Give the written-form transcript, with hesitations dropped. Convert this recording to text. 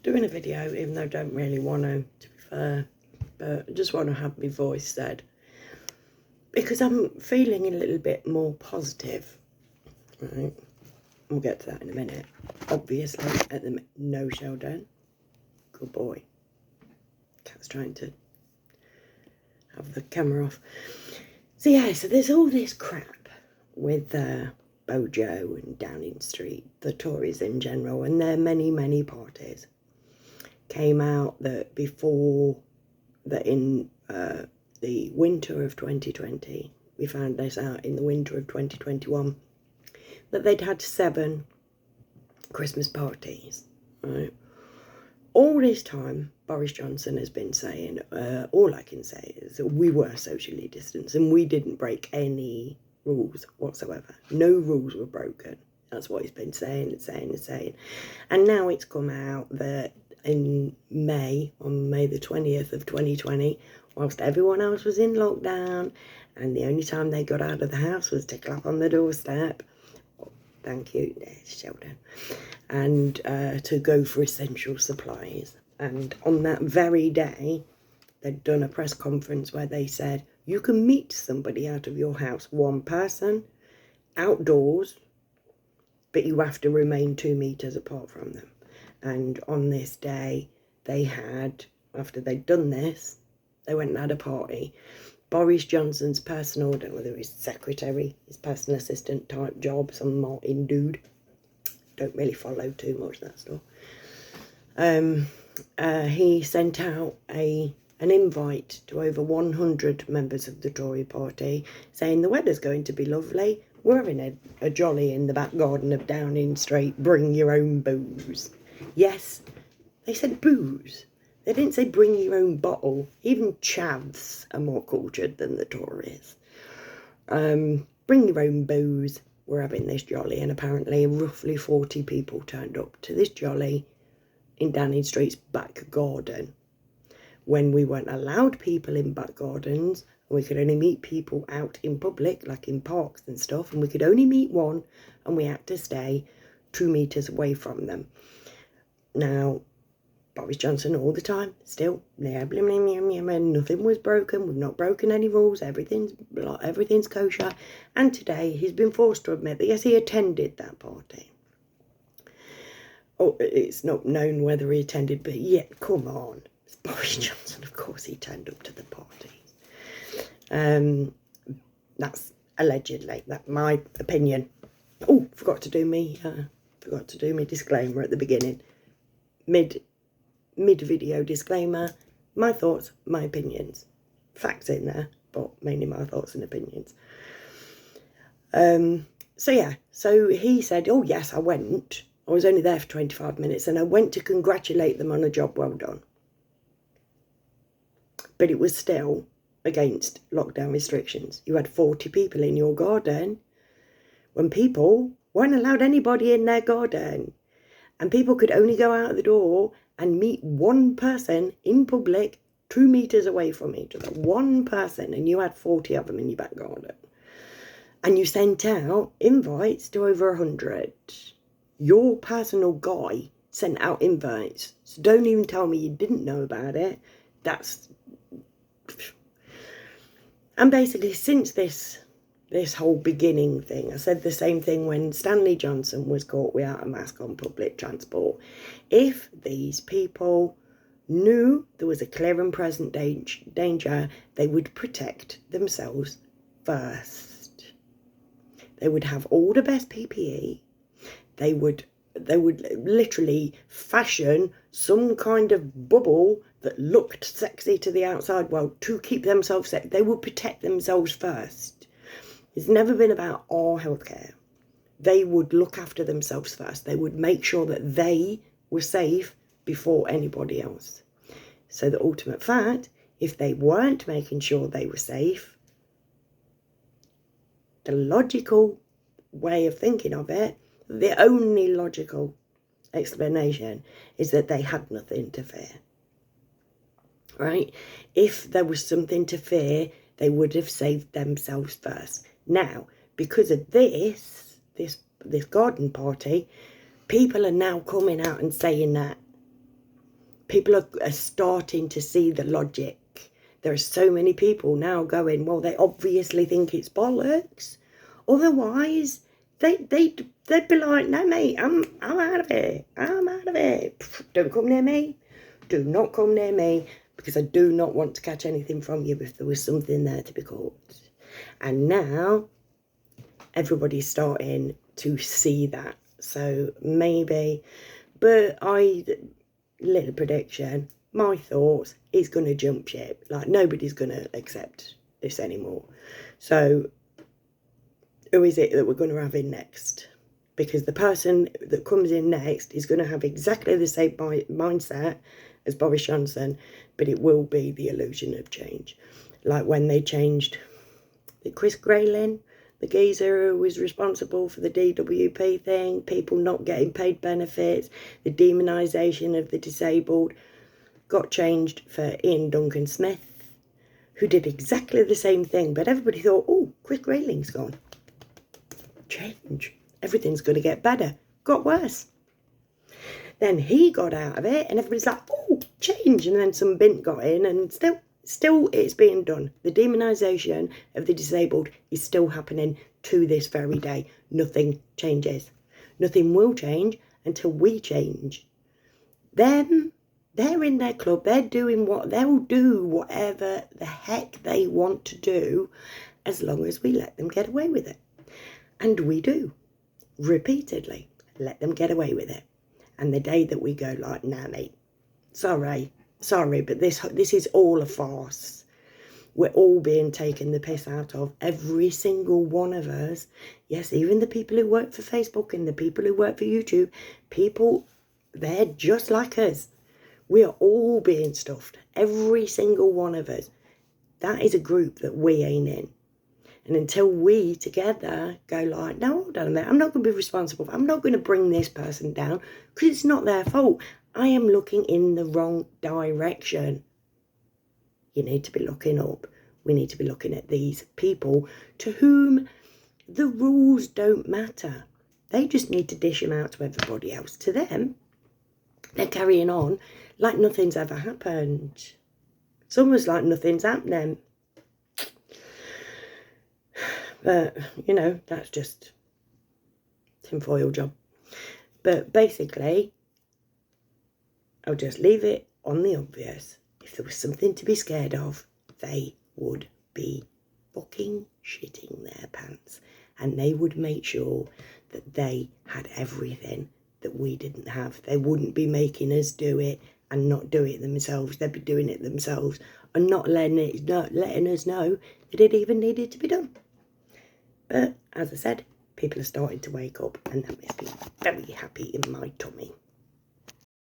doing a video, even though I don't really want to be fair, but I just want to have my voice said, because I'm feeling a little bit more positive, right? We'll get to that in a minute. Obviously, at the no, Sheldon. Good boy. Cat's trying to have the camera off. So yeah, so there's all this crap with Bojo and Downing Street, the Tories in general, and their many parties. Came out that before that in the winter of 2020, we found this out in the winter of 2021, that they'd had 7 Christmas parties, right? All this time, Boris Johnson has been saying, all I can say is that we were socially distanced and we didn't break any rules whatsoever. No rules were broken. That's what he's been saying. And now it's come out that in May, on May the 20th of 2020, whilst everyone else was in lockdown and the only time they got out of the house was to clap on the doorstep, thank you, Sheldon, and to go for essential supplies. And on that very day, they'd done a press conference where they said, you can meet somebody out of your house, one person, outdoors, but you have to remain 2 meters apart from them. And on this day, they had, after they'd done this, they went and had a party. Boris Johnson's personal, I don't know whether his secretary, his personal assistant type job, some Martin dude. Don't really follow too much that stuff. He sent out an invite to over 100 members of the Tory party saying the weather's going to be lovely. We're having a jolly in the back garden of Downing Street. Bring your own booze. Yes, they said booze. They didn't say bring your own bottle. Even chavs are more cultured than the Tories. Bring your own booze. We're having this jolly. And apparently roughly 40 people turned up to this jolly in Downing Street's back garden. When we weren't allowed people in back gardens, we could only meet people out in public, like in parks and stuff, and we could only meet one, and we had to stay 2 meters away from them. Now, Boris Johnson all the time, still, nothing was broken, we've not broken any rules, everything's kosher, and today he's been forced to admit that yes, he attended that party. Oh, it's not known whether he attended, but yet, come on, it's Boris Johnson, of course he turned up to the party. That's allegedly, that's my opinion. Oh, forgot to do me disclaimer at the beginning. Mid-video disclaimer, my thoughts, my opinions. Facts in there, but mainly my thoughts and opinions. So he said, oh yes, I went. I was only there for 25 minutes and I went to congratulate them on a job well done. But it was still against lockdown restrictions. You had 40 people in your garden when people weren't allowed anybody in their garden. And people could only go out the door and meet one person in public 2 meters away from each other. One person, and you had 40 of them in your back garden. And you sent out invites to over 100. Your personal guy sent out invites. So don't even tell me you didn't know about it. And basically, since this whole beginning thing, I said the same thing when Stanley Johnson was caught without a mask on public transport. If these people knew there was a clear and present danger, they would protect themselves first. They would have all the best PPE. They would literally fashion some kind of bubble that looked sexy to the outside world to keep themselves safe. They would protect themselves first. It's never been about our healthcare. They would look after themselves first. They would make sure that they were safe before anybody else. So the ultimate fact, if they weren't making sure they were safe, the logical way of thinking of it, the only logical explanation is that they had nothing to fear. Right? If there was something to fear, they would have saved themselves first. Now, because of this garden party, people are now coming out and saying that people are starting to see the logic. There are so many people now going, well, they obviously think it's bollocks. Otherwise, they'd be like, no, mate, I'm out of it. I'm out of it. Don't come near me. Do not come near me, because I do not want to catch anything from you if there was something there to be caught. And now everybody's starting to see that. So maybe, but little prediction, my thoughts, is going to jump ship. Like, nobody's going to accept this anymore. So who is it that we're going to have in next? Because the person that comes in next is going to have exactly the same mindset as Boris Johnson, but it will be the illusion of change. Like when they changed Chris Grayling, the geezer who was responsible for the DWP thing, people not getting paid benefits, the demonisation of the disabled, got changed for Ian Duncan Smith, who did exactly the same thing, but everybody thought, oh, Chris Grayling's gone. Change. Everything's going to get better. Got worse. Then he got out of it, and everybody's like, oh, change. And then some bint got in, and still it's being done. The demonisation of the disabled is still happening to this very day. Nothing changes. Nothing will change until we change. Them, they're in their club. They'll do whatever the heck they want to do, as long as we let them get away with it. And we do. Repeatedly. Let them get away with it. And the day that we go like, nah, mate, sorry, but this is all a farce. We're all being taken the piss out of, every single one of us. Yes, even the people who work for Facebook and the people who work for YouTube, they're just like us. We are all being stuffed, every single one of us. That is a group that we ain't in. And until we together go like, no, hold on a minute, I'm not going to be responsible. I'm not going to bring this person down because it's not their fault. I am looking in the wrong direction. You need to be looking up. We need to be looking at these people to whom the rules don't matter. They just need to dish them out to everybody else. To them, they're carrying on like nothing's ever happened. It's almost like nothing's happening. But, that's just tinfoil job. But basically, I'll just leave it on the obvious. If there was something to be scared of, they would be fucking shitting their pants. And they would make sure that they had everything that we didn't have. They wouldn't be making us do it and not do it themselves. They'd be doing it themselves and not letting us know that it even needed to be done. But, as I said, people are starting to wake up, and that makes me very happy in my tummy.